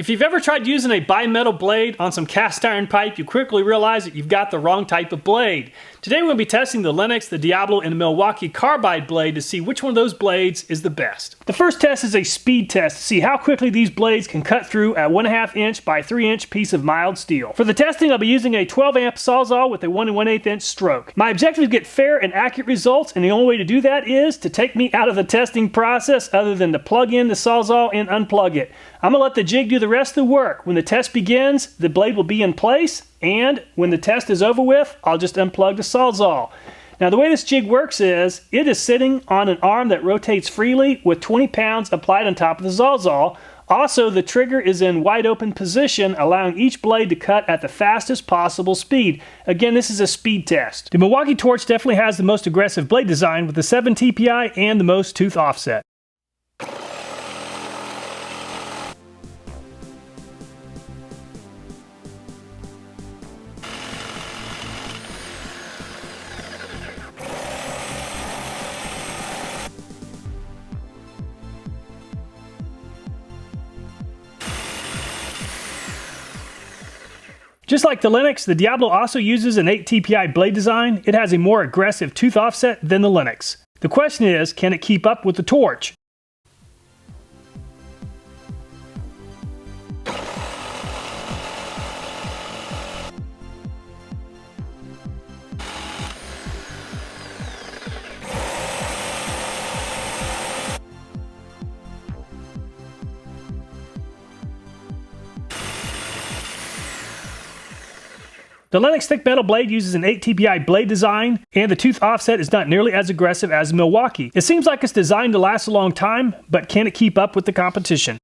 If you've ever tried using a bimetal blade on some cast iron pipe, you quickly realize that you've got the wrong type of blade. Today we're going to be testing the Lennox, the Diablo, and the Milwaukee Carbide blade to see which one of those blades is the best. The first test is a speed test to see how quickly these blades can cut through a 1.5 inch by 3 inch piece of mild steel. For the testing, I'll be using a 12 amp Sawzall with a 1 1/8 inch stroke. My objective is to get fair and accurate results, and the only way to do that is to take me out of the testing process other than to plug in the Sawzall and unplug it. I'm going to let the jig do the rest of the work. When the test begins, the blade will be in place, and when the test is over with, I'll just unplug the Sawzall. Now the way this jig works is, it is sitting on an arm that rotates freely with 20 pounds applied on top of the Sawzall. Also, the trigger is in wide open position, allowing each blade to cut at the fastest possible speed. Again, this is a speed test. The Milwaukee Torch definitely has the most aggressive blade design with the 7 TPI and the most tooth offset. Just like the Lennox, the Diablo also uses an 8 TPI blade design. It has a more aggressive tooth offset than the Lennox. The question is, can it keep up with the Torch? The Lennox thick metal blade uses an 8 TPI blade design, and the tooth offset is not nearly as aggressive as the Milwaukee. It seems like it's designed to last a long time, but can it keep up with the competition?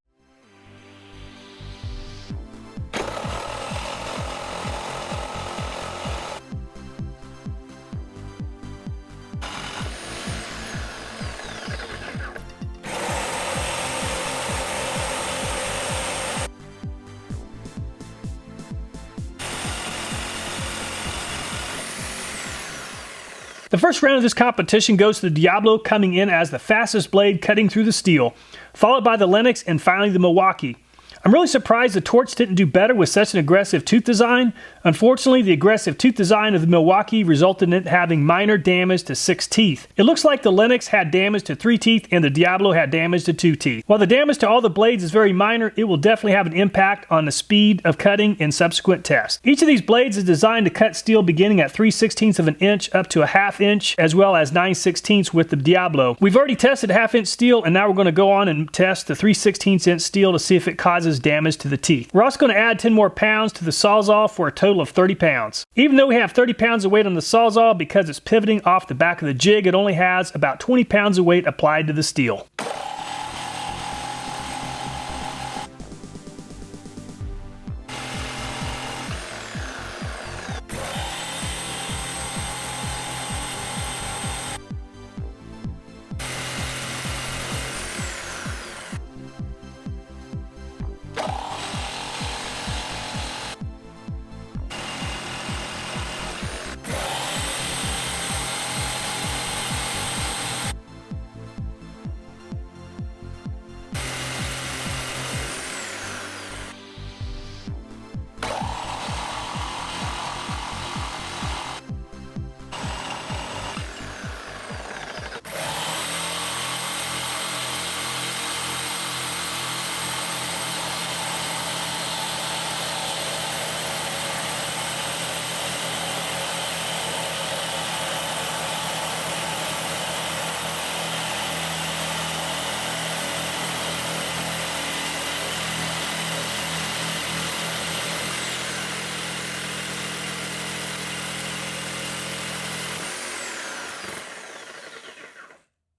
The first round of this competition goes to the Diablo, coming in as the fastest blade cutting through the steel, followed by the Lennox and finally the Milwaukee. I'm really surprised the Torch didn't do better with such an aggressive tooth design. Unfortunately, the aggressive tooth design of the Milwaukee resulted in it having minor damage to 6 teeth. It looks like the Lennox had damage to 3 teeth and the Diablo had damage to 2 teeth. While the damage to all the blades is very minor, it will definitely have an impact on the speed of cutting in subsequent tests. Each of these blades is designed to cut steel beginning at 3/16 of an inch up to a 1/2 inch, as well as 9/16 with the Diablo. We've already tested 1/2 inch steel, and now we're going to go on and test the 3/16 inch steel to see if it causes damage to the teeth. We're also going to add 10 more pounds to the Sawzall for a total of 30 pounds. Even though we have 30 pounds of weight on the Sawzall, because it's pivoting off the back of the jig, it only has about 20 pounds of weight applied to the steel.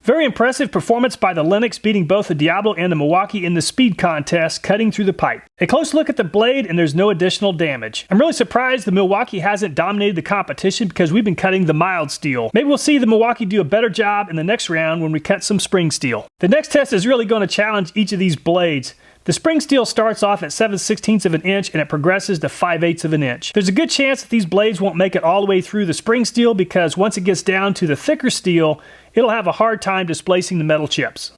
Very impressive performance by the Lennox, beating both the Diablo and the Milwaukee in the speed contest, cutting through the pipe. A close look at the blade, and there's no additional damage. I'm really surprised the Milwaukee hasn't dominated the competition because we've been cutting the mild steel. Maybe we'll see the Milwaukee do a better job in the next round when we cut some spring steel. The next test is really going to challenge each of these blades. The spring steel starts off at 7/16 of an inch and it progresses to 5/8 of an inch. There's a good chance that these blades won't make it all the way through the spring steel because once it gets down to the thicker steel, it'll have a hard time displacing the metal chips.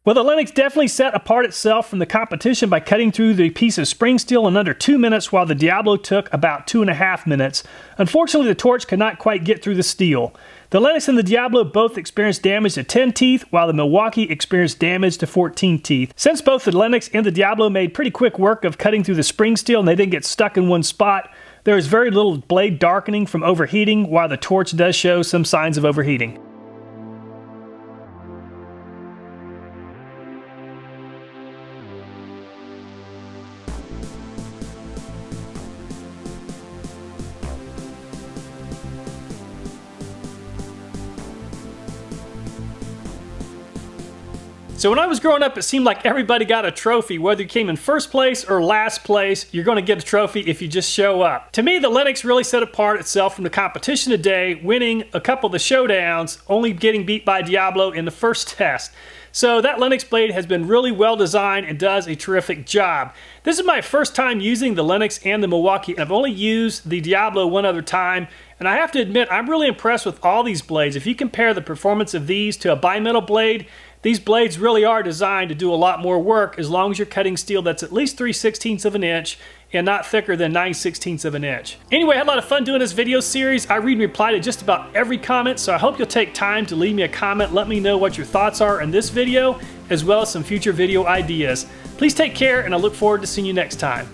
Well, the Lennox definitely set apart itself from the competition by cutting through the piece of spring steel in under 2 minutes, while the Diablo took about 2.5 minutes. Unfortunately, the torch could not quite get through the steel. The Lennox and the Diablo both experienced damage to 10 teeth, while the Milwaukee experienced damage to 14 teeth. Since both the Lennox and the Diablo made pretty quick work of cutting through the spring steel and they didn't get stuck in one spot, there is very little blade darkening from overheating, while the torch does show some signs of overheating. So when I was growing up, it seemed like everybody got a trophy. Whether you came in first place or last place, you're going to get a trophy if you just show up. To me, the Lennox really set apart itself from the competition today, winning a couple of the showdowns, only getting beat by Diablo in the first test. So that Lennox blade has been really well designed and does a terrific job. This is my first time using the Lennox and the Milwaukee. I've only used the Diablo one other time, and I have to admit, I'm really impressed with all these blades. If you compare the performance of these to a bimetal blade, these blades really are designed to do a lot more work as long as you're cutting steel that's at least 3/16 of an inch and not thicker than 9/16 of an inch. Anyway, I had a lot of fun doing this video series. I read and reply to just about every comment, so I hope you'll take time to leave me a comment. Let me know what your thoughts are in this video, as well as some future video ideas. Please take care, and I look forward to seeing you next time.